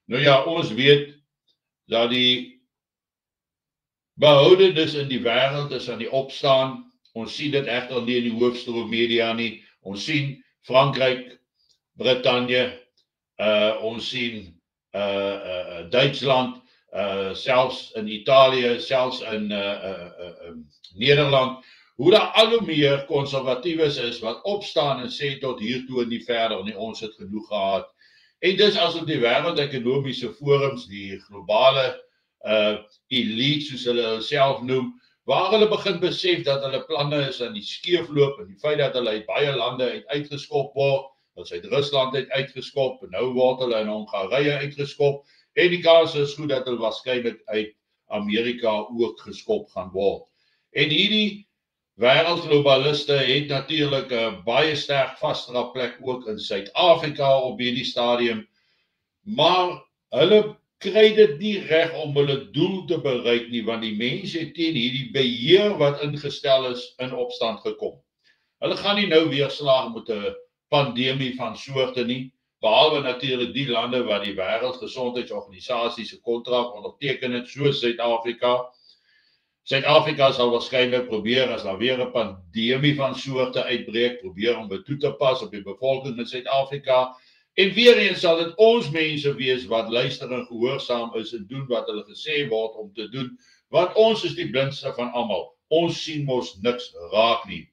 Nou ja, ons weet dat die behoudenis in die wêreld is aan die opstaan. Ons sien dit egter nie in die hoofstroom media nie. Ons sien Frankryk, Brittanje, ons sien Duitsland, selfs in Italië, selfs in Nederland, hoe daar al hoe meer konservatiewes is wat opstaan en sê tot hiertoe en nie verder nie, ons het genoeg gehad. En dis asof die wêreldekonomiese forums, die globale elite, soos hulle self noem, waar hulle begin besef dat hulle planne is aan die skeefloop en die feit dat hulle uit baie lande uitgeskop word, dat uit Rusland uitgeskop, en nou word hulle in Hongarije uitgeskop, en die kans is goed dat hulle waarskynlik uit Amerika ook geskop gaan word. En hierdie wêreldglobaliste het natuurlik 'n baie sterk vasdra plek ook in Suid-Afrika op hierdie stadium, maar hulle kry dit nie reg om hulle doel te bereik nie, want die mense het teen hierdie beheer wat ingestel is in opstand gekom. Hulle gaan nie nou weer slaag met 'n pandemie van soorte nie, behalwe natuurlik die lande wat die Wêreldgesondheidsorganisasie se kontrak onderteken het, soos Suid-Afrika. Suid-Afrika sal waarskynlik probeer as daar weer 'n pandemie van soorte uitbreek, probeer om dit toe te pas op die bevolking in Suid-Afrika. En weer eens sal dit ons mense wees wat luister en gehoorsaam is en doen wat hulle gesê word om te doen, want ons is die blindste van almal. Ons sien mos niks raak nie.